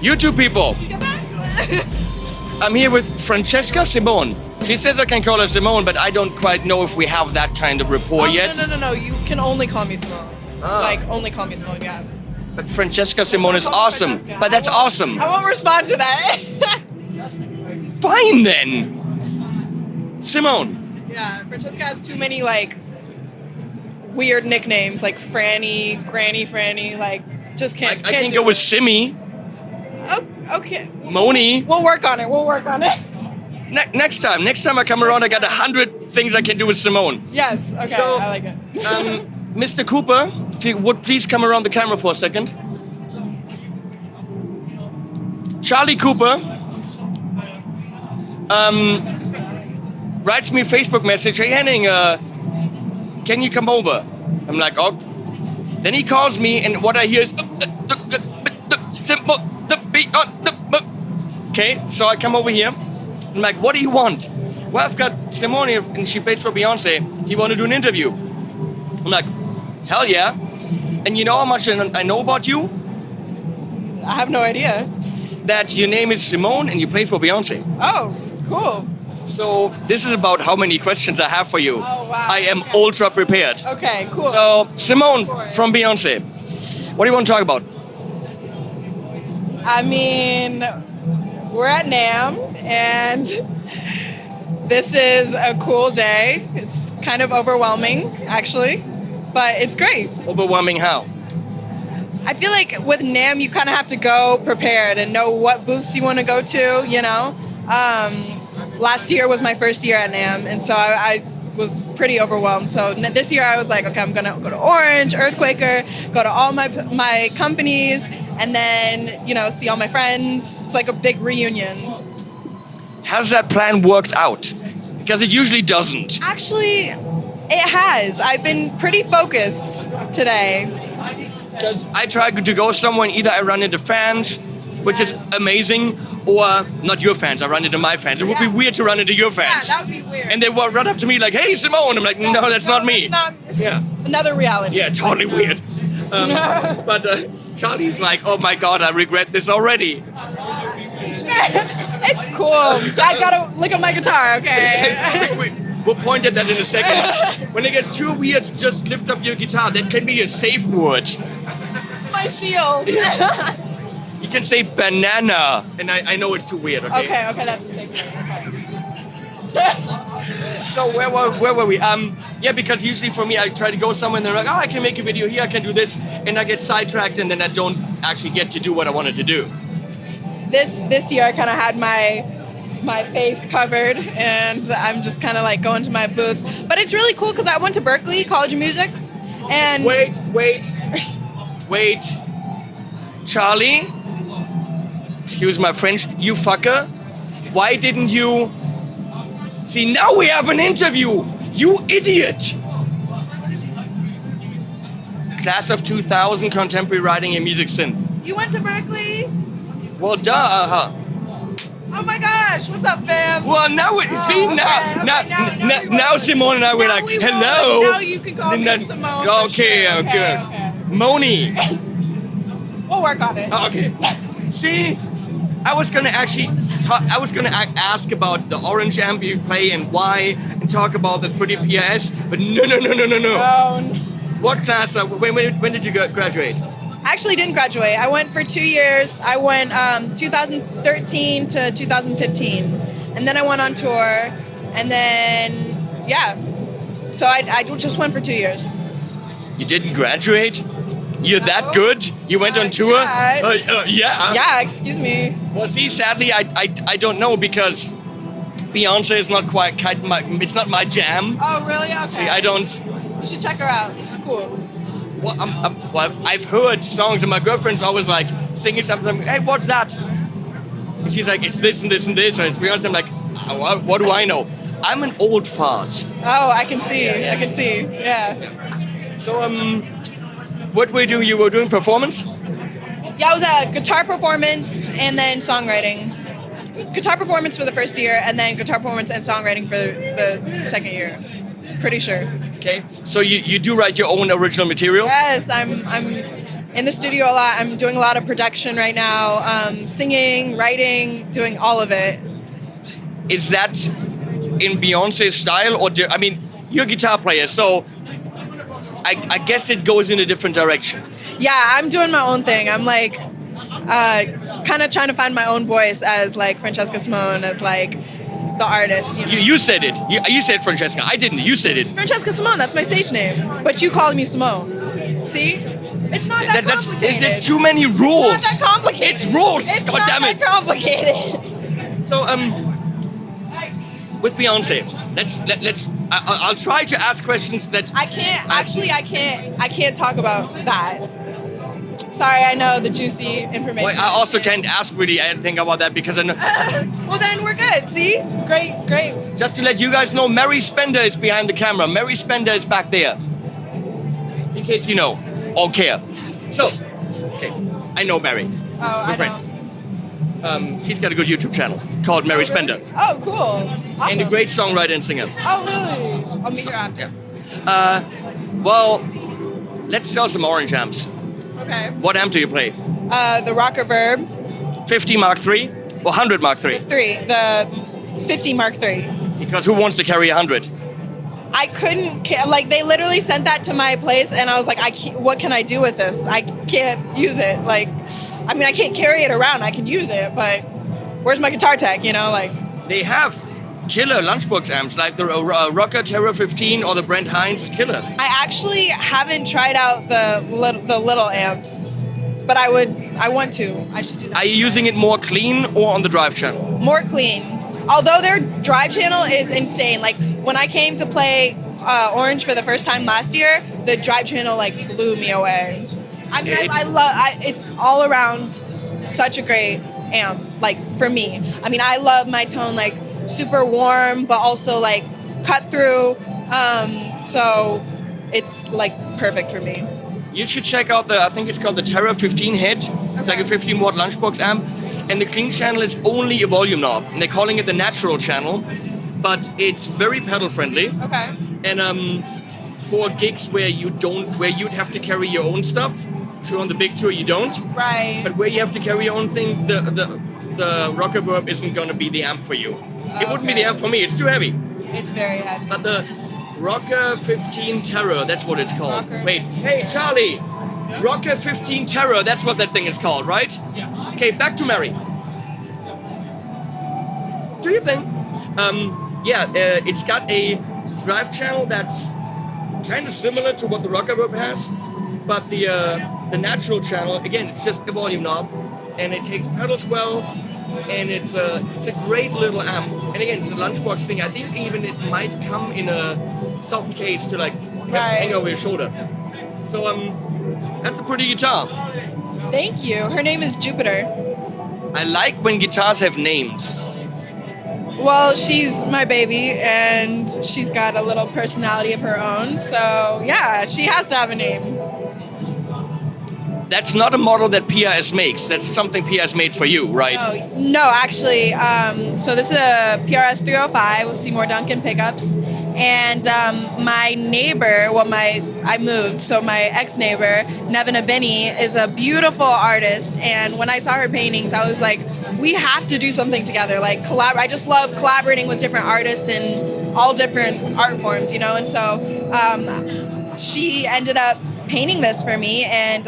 YouTube people. I'm here with Francesca Simone. She says I can call her Simone, but I don't quite know if we have that kind of rapport yet. No. You can only call me Simone. Ah. Like, only call me Simone, yeah. But Francesca Simone is awesome. Francesca. But that's awesome. I won't respond to that. Fine then. Simone. Yeah, Francesca has too many, like, weird nicknames, like Franny, Granny Franny, like, just can't I can do go it. with Simmy. Oh, okay. Moni. We'll work on it. Next time I come around, I got 100 things I can do with Simone. Yes, okay, So, I like it. Mr. Cooper, if you would please come around the camera for a second. Charlie Cooper writes me a Facebook message, hey Henning, can you come over? I'm like, oh. Then he calls me and what I hear is, okay, so I come over here. I'm like, what do you want? Well, I've got Simone here, and she played for Beyonce. Do you want to do an interview? I'm like, hell yeah. And you know how much I know about you? I have no idea. That your name is Simone and you play for Beyonce. Oh, cool. So this is about how many questions I have for you. Oh, wow. I am Okay. ultra prepared. Okay, cool. So, Simone Go for it. from Beyonce, what do you want to talk about? I mean, we're at NAMM, and this is a cool day. It's kind of overwhelming, actually, but it's great. Overwhelming how? I feel like with NAMM, you kind of have to go prepared and know what booths you want to go to, you know? Last year was my first year at NAMM, and so I was pretty overwhelmed. So this year I was like, okay, I'm gonna go to Orange, Earthquaker, go to all my companies, and then, you know, see all my friends. It's like a big reunion. Has that plan worked out? Because it usually doesn't. Actually, it has. I've been pretty focused today. Because I try to go somewhere and either I run into fans, which is amazing, or not your fans, I run into my fans. It would be weird to run into your fans. Yeah, that would be weird. And they will run up to me like, hey, Simone. I'm like, no, that's not me. It's Yeah. another reality. Yeah, totally weird. But Charlie's like, oh my God, I regret this already. It's cool. I gotta look at my guitar, okay? We'll point at that in a second. When it gets too weird, just lift up your guitar. That can be a safe word. It's my shield. You can say banana, and I know it's too weird, okay? Okay, that's the same thing. Okay. So where were we? Yeah, because usually for me, I try to go somewhere and they're like, oh, I can make a video here, I can do this, and I get sidetracked, and then I don't actually get to do what I wanted to do. This year I kind of had my face covered, and I'm just kind of like going to my booths. But it's really cool because I went to Berklee College of Music, and Wait. Charlie, excuse my French, you fucker. Why didn't you... See, now we have an interview, you idiot. Class of 2000, contemporary writing and music synth. you went to Berklee? Well, duh, Oh my gosh, what's up, fam? Well, now we see okay, now Simone and I were like, hello. Now you can call me Simone. for Okay, sure. good. Okay. Moni. We'll work on it. Okay. See, I was gonna ask about the orange amp you play and why, and talk about the pretty PRS, but no. Oh, What class? When did you graduate? I actually didn't graduate. I went for 2 years. I went 2013 to 2015, and then I went on tour, and then yeah. So I just went for 2 years. You didn't graduate? You're that No. good? You went on tour? Yeah. Yeah. Yeah, excuse me. Well, see, sadly, I don't know because Beyonce is not it's not my jam. Oh, really? Okay. See, I don't. You should check her out. She's cool. Well, I've heard songs, and my girlfriend's always like singing something. Hey, what's that? And she's like, it's this and this and this. And it's Beyonce. I'm like, what do I know? I'm an old fart. Oh, I can see. I can see. Yeah. So, what were you doing? You were doing performance? Yeah, I was at guitar performance and then songwriting. Guitar performance for the first year, and then guitar performance and songwriting for the second year. Pretty sure. Okay. So you do write your own original material? Yes, I'm in the studio a lot. I'm doing a lot of production right now, singing, writing, doing all of it. Is that in Beyonce's style, or I mean, you're a guitar player, so I guess it goes in a different direction. Yeah, I'm doing my own thing. I'm like kind of trying to find my own voice as like Francesca Simone, as like the artist. You know? You said it. You said Francesca. I didn't. You said it. Francesca Simone, that's my stage name. But you called me Simone. See? It's not that complicated. There's too many rules. It's not that complicated. It's rules. It's God not damn it. that complicated. So with Beyonce, let's. I'll try to ask questions that I can't talk about that. Sorry, I know the juicy information. Well, I also can't ask really anything about that because I know. Well, then we're good. See, it's great. Just to let you guys know, Mary Spender is behind the camera. Mary Spender is back there. In case you know or care. So, okay, I know Mary. Oh, I friends. know. She's got a good YouTube channel called Mary Spender. Oh, cool. Awesome. And a great songwriter and singer. Oh, really? I'll meet her after. Well, let's sell some orange amps. Okay. What amp do you play? The Reverb. 50 Mark III or 100 Mark III? The 50 Mark III. Because who wants to carry 100? I couldn't, like, they literally sent that to my place, and I was like, what can I do with this? I can't use it. Like, I mean, I can't carry it around. I can use it, but where's my guitar tech, you know? Like, they have killer lunchbox amps, like the Rocker Terra 15 or the Brent Hines is killer. I actually haven't tried out the little amps, but I want to. I should do that. Are you using it more clean or on the drive channel? More clean. Although their drive channel is insane. Like, when I came to play Orange for the first time last year, the drive channel like blew me away. I mean, I love. It's all around such a great amp. Like, for me, I mean, I love my tone like super warm, but also like cut through. So it's like perfect for me. You should check out I think it's called the Terra 15 head. It's like a 15 watt lunchbox amp. And the clean channel is only a volume knob. And they're calling it the natural channel. But it's very pedal friendly. Okay. And for gigs where you'd have to carry your own stuff. Sure, on the big tour you don't. Right. But where you have to carry your own thing, the Rocker Verb isn't gonna be the amp for you. It wouldn't be the amp for me, it's too heavy. It's very heavy. But the Rocker 15 Terror, that's what it's called. Rocker Wait, 15 hey Terror. Charlie! Rocker 15 Terror, that's what that thing is called, right? Yeah. Okay, back to Mary. Do you think? It's got a drive channel that's kind of similar to what the Rocker Verb has, but the natural channel, again, it's just a volume knob, and it takes pedals well, and it's a great little amp. And again, it's a lunchbox thing. I think even it might come in a soft case to like hang over your shoulder. So that's a pretty guitar. Thank you. Her name is Jupiter. I like when guitars have names. Well, she's my baby, and she's got a little personality of her own. So yeah, she has to have a name. That's not a model that PRS makes. That's something PRS made for you, right? No, actually. So this is a PRS 305 with Seymour Duncan pickups. And my neighbor, I moved, so my ex-neighbor, Nevin Abini, is a beautiful artist. And when I saw her paintings, I was like, we have to do something together. Like, I just love collaborating with different artists in all different art forms, you know? And so she ended up painting this for me, and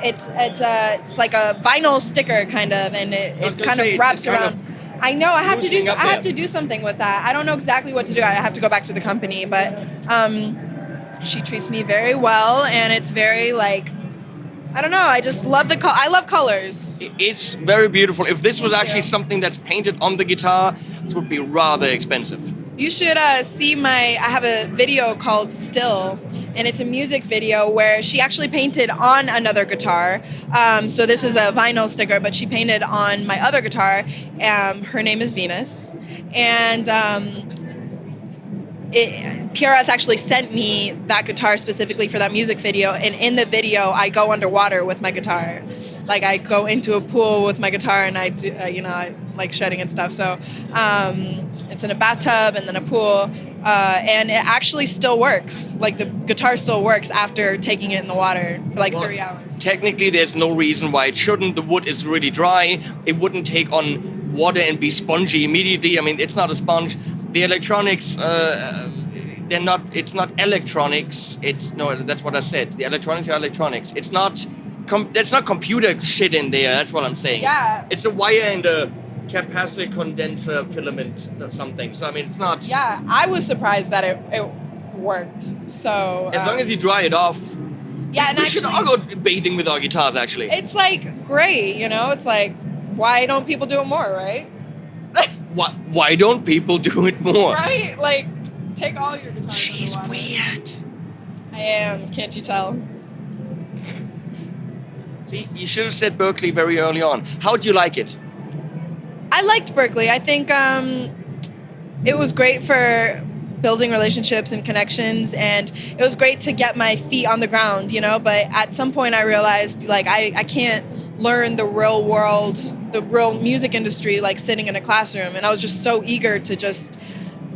it's like a vinyl sticker kind of, and it kind of wraps around. I know I have to do something with that. I don't know exactly what to do. I have to go back to the company, but she treats me very well, and it's very like, I don't know. I just love I love colors. It's very beautiful. If this was actually something that's painted on the guitar, this would be rather expensive. You should see I have a video called Still, and it's a music video where she actually painted on another guitar. So this is a vinyl sticker, but she painted on my other guitar. Her name is Venus. And PRS actually sent me that guitar specifically for that music video. And in the video, I go underwater with my guitar. Like, I go into a pool with my guitar, and I do, I like shedding and stuff. So it's in a bathtub and then a pool. and it actually still works. Like the guitar still works after taking it in the water for like 3 hours. Technically, there's no reason why it shouldn't. The wood is really dry. It wouldn't take on water and be spongy immediately. I mean, it's not a sponge. The electronics, they're not. It's not electronics. That's what I said. The electronics are electronics. It's not. There's not computer shit in there. That's what I'm saying. Yeah. It's a wire and a capacitor condenser filament or something. So I mean, it's not. Yeah, I was surprised that it worked. So as long as you dry it off. Yeah, and we actually, should all go bathing with our guitars. Actually, it's like great. It's like, why don't people do it more, right? Why don't people do it more? Right? Like, take all your guitars. She's weird. I am. Can't you tell? See, you should have said Berkeley very early on. How do you like it? I liked Berkeley. I think it was great for building relationships and connections, and it was great to get my feet on the ground, but at some point I realized like I can't learn the real world, the real music industry like sitting in a classroom, and I was just so eager to just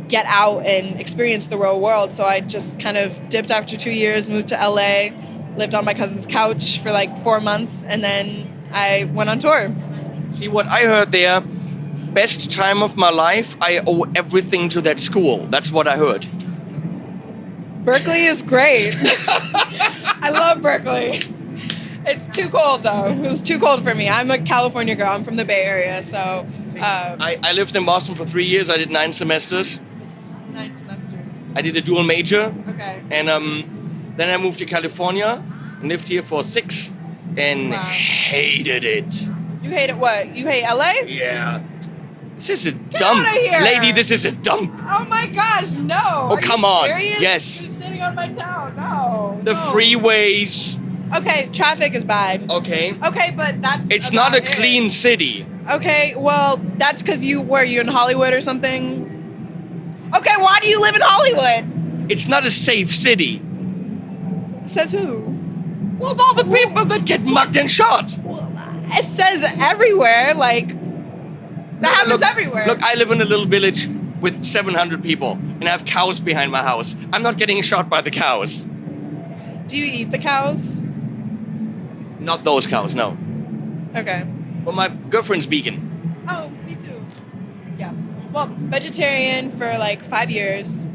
get out and experience the real world. So I just kind of dipped after 2 years, moved to LA, lived on my cousin's couch for like 4 months, and then I went on tour. See, what I heard there, best time of my life, I owe everything to that school. That's what I heard. Berkeley is great. I love Berkeley. It's too cold though. It was too cold for me. I'm a California girl. I'm from the Bay Area, so. I lived in Boston for 3 years. I did 9 semesters. 9 semesters. I did a dual major. Okay. And then I moved to California and lived here for 6 and hated it. You hate it what? You hate LA? Yeah. This is a Get dump. out of here. Lady, this is a dump. Oh my gosh, no. Oh, come on. Serious? Yes. You're sitting on my town. No. The freeways. Okay, traffic is bad. Okay. Okay, but that's. It's not a about it. clean city. Okay, well, that's because you in Hollywood or something? Okay, why do you live in Hollywood? It's not a safe city. Says who? Well, all the people that get mugged and shot. It says everywhere, like, that happens everywhere. Look, I live in a little village with 700 people, and I have cows behind my house. I'm not getting shot by the cows. Do you eat the cows? Not those cows, no. Okay. Well, my girlfriend's vegan. Oh, me too. Yeah. Well, vegetarian for like 5 years,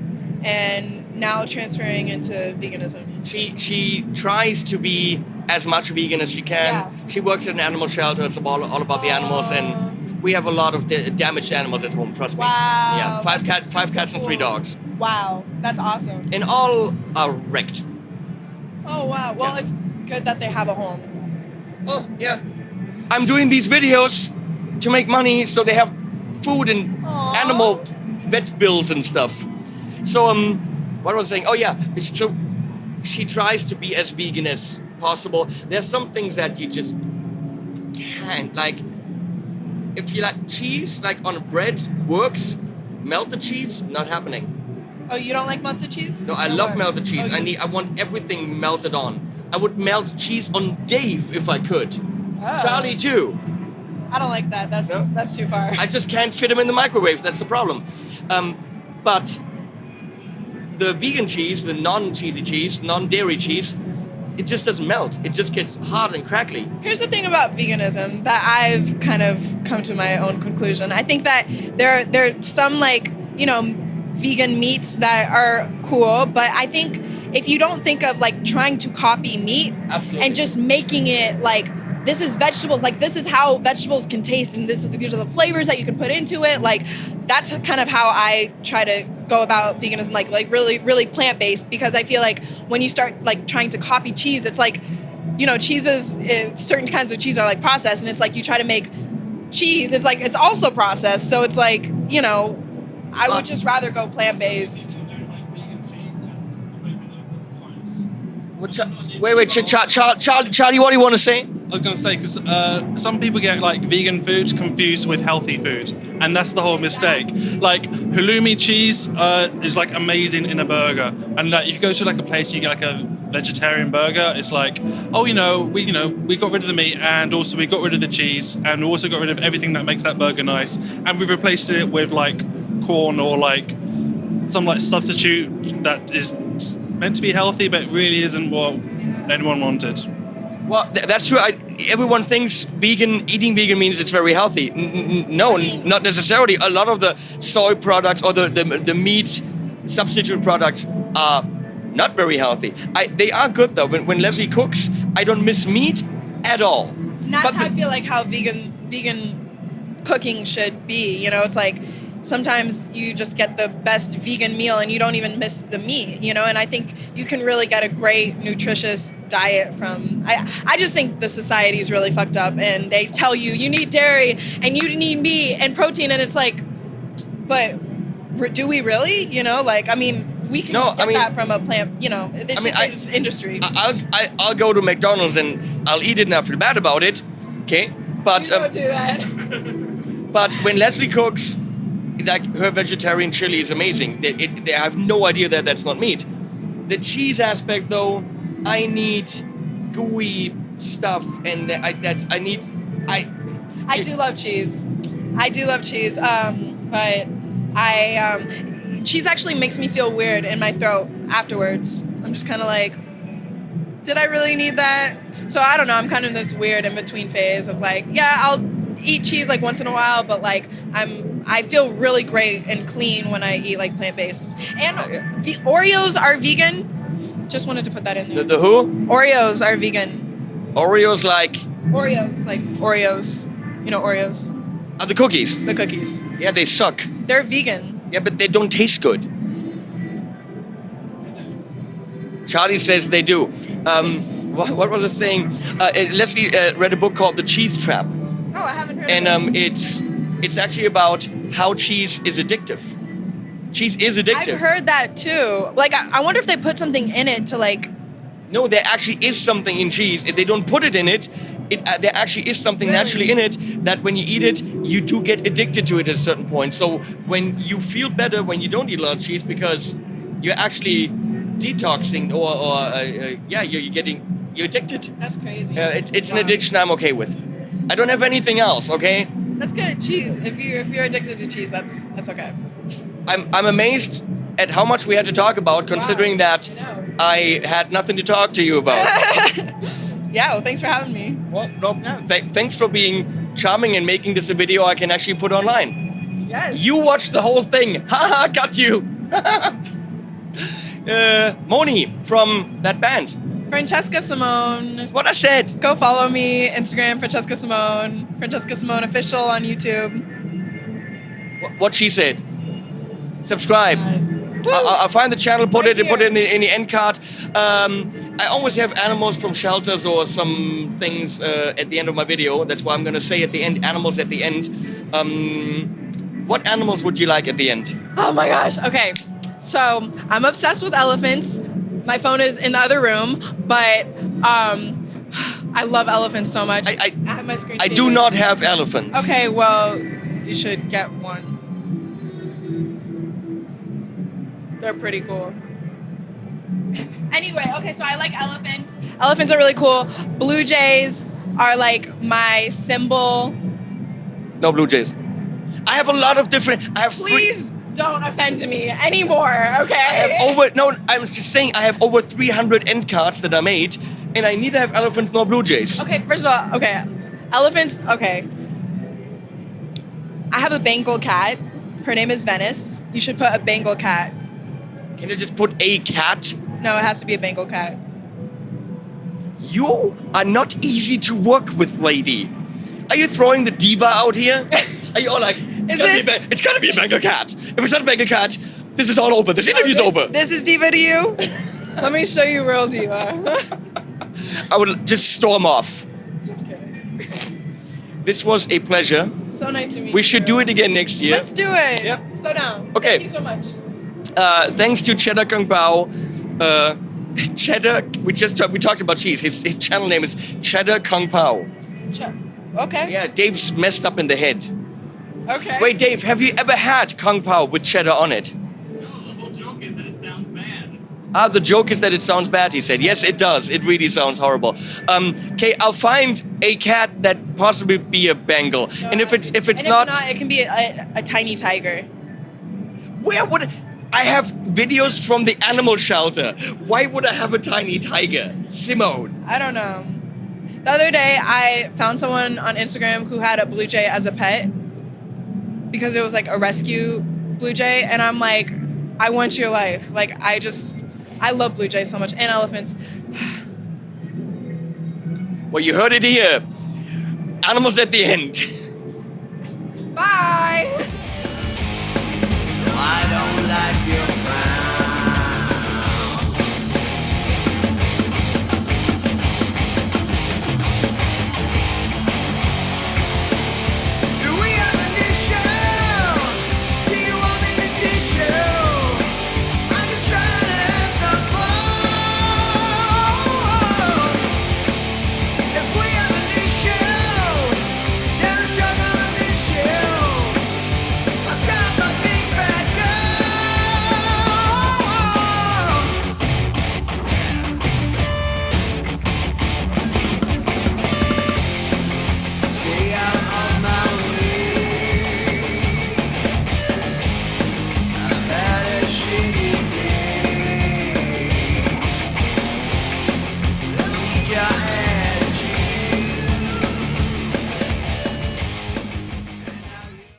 and now transferring into veganism. She tries to be as much vegan as she can. Yeah. She works at an animal shelter. It's all about the animals, and we have a lot of damaged animals at home. Trust me. Wow. Yeah, five cats and 3 dogs. Wow, that's awesome. And all are wrecked. Oh wow. Well, Yeah. it's good that they have a home. Oh yeah. I'm doing these videos to make money, so they have food and Aww. animal vet bills and stuff. So what was I saying? Oh yeah. So she tries to be as vegan as possible. There's some things that you just can't. Like, if you like cheese, like on bread, works. Melted cheese, not happening. Oh, you don't like melted cheese? No, I love melted cheese. Oh, I want everything melted on. I would melt cheese on Dave if I could. Oh. Charlie too. I don't like that. That's too far. I just can't fit him in the microwave. That's the problem. But the vegan cheese, the non-cheesy cheese, non-dairy cheese, it just doesn't melt. It just gets hard and crackly. Here's the thing about veganism that I've kind of come to my own conclusion. I think that there are some vegan meats that are cool, but I think if you don't think of like trying to copy meat Absolutely. and just making it like this is vegetables, like this is how vegetables can taste, and these are the flavors that you can put into it, like that's kind of how I try to go about veganism, like really, really plant-based, because I feel like when you start like trying to copy cheese, it's like, cheeses, certain kinds of cheese are like processed, and it's like you try to make cheese, it's like it's also processed, so it's like, I would just rather go plant-based. Wait, Charlie, what do you want to say? I was going to say, because some people get like vegan food confused with healthy food, and that's the whole mistake. Like halloumi cheese is like amazing in a burger, and like if you go to like a place and you get like a vegetarian burger, it's like, we got rid of the meat, and also we got rid of the cheese, and we also got rid of everything that makes that burger nice, and we've replaced it with like corn or like some like substitute that is meant to be healthy, but really isn't what anyone wanted. Well, that's true. Everyone thinks eating vegan means it's very healthy. No, not necessarily. A lot of the soy products or the meat substitute products are not very healthy. They are good though. When Leslie cooks, I don't miss meat at all. And that's how I feel like how vegan cooking should be. You know, it's like sometimes you just get the best vegan meal and you don't even miss the meat, you know, and I think you can really get a great nutritious diet from, I just think the society is really fucked up and they tell you need dairy and you need meat and protein and it's like, but do we really, you know, like, I mean, we can get that from a plant, you know, it's industry. I'll go to McDonald's and I'll eat it and I feel bad about it, okay, but don't do that. But when Leslie cooks, like her vegetarian chili is amazing. They have no idea that that's not meat. The cheese aspect, though, I need gooey stuff, and I do love cheese. I do love cheese, but cheese actually makes me feel weird in my throat afterwards. I'm just kind of like, did I really need that? So I don't know. I'm kind of in this weird in between phase of like, yeah, I'll eat cheese like once in a while, but like I feel really great and clean when I eat like plant-based. And the Oreos are vegan. Just wanted to put that in there. The who? Oreos are vegan. Oreos like Oreos. You know Oreos? The cookies. The cookies. Yeah, they suck. They're vegan. Yeah, but they don't taste good. Charlie says they do. What was I saying? Leslie read a book called The Cheese Trap. Oh, I haven't heard and of it. It's actually about how cheese is addictive. Cheese is addictive. I've heard that too. Like, I wonder if they put something in it to like... No, there actually is something in cheese. If they don't put it in it, there actually is something naturally in it that when you eat it, you do get addicted to it at a certain point. So when you feel better when you don't eat a lot of cheese because you're actually detoxing you're addicted. That's crazy. It's an addiction I'm okay with. I don't have anything else, okay? That's good. Cheese. If you're addicted to cheese, that's okay. I'm amazed at how much we had to talk about, considering that I had nothing to talk to you about. Yeah, well, thanks for having me. Well, thanks for being charming and making this a video I can actually put online. Yes. You watched the whole thing. Haha, got you. Moni from that band. Francesca Simone. That's what I said. Go follow me, Instagram, Francesca Simone. Francesca Simone Official on YouTube. What she said. Subscribe. I'll find the channel, put it in the end card. I always have animals from shelters or some things at the end of my video. That's why I'm going to say at the end, animals at the end. What animals would you like at the end? Oh my gosh. Okay. So I'm obsessed with elephants. My phone is in the other room, but I love elephants so much. I have my screen. I do not have elephants. Okay, well, you should get one. They're pretty cool. Anyway, okay, so I like elephants. Elephants are really cool. Blue jays are like my symbol. No blue jays. I have a lot of different. Please don't offend me anymore, okay? I'm just saying I have over 300 end cards that I made, and I neither have elephants nor blue jays. Okay, first of all, okay. Elephants, okay. I have a Bengal cat. Her name is Venice. You should put a Bengal cat. Can I just put a cat? No, it has to be a Bengal cat. You are not easy to work with, lady. Are you throwing the diva out here? Are you all like, it's gotta be a Bengal cat. If it's not a Bengal cat, this is all over. This interview's over. This is diva to you? Let me show you real diva. I would just storm off. Just kidding. This was a pleasure. So nice to meet you. We should do it again next year. Let's do it. Yep. So down. Okay. Thank you so much. Thanks to Cheddar Kung Pao. Cheddar, we talked about cheese. His channel name is Cheddar Kung Pao. Okay. Yeah, Dave's messed up in the head. Okay. Wait, Dave, have you ever had Kung Pao with cheddar on it? No, the whole joke is that it sounds bad. The joke is that it sounds bad, he said. Yes, it does. It really sounds horrible. Okay, I'll find a cat that possibly be a Bengal. And if it's not, it can be a tiny tiger. where would I have videos from the animal shelter. Why would I have a tiny tiger? Simone. I don't know. The other day, I found someone on Instagram who had a blue jay as a pet because it was like a rescue blue jay, and I'm like, I want your life. Like, I love blue jays so much, and elephants. Well, you heard it here. Animals at the end.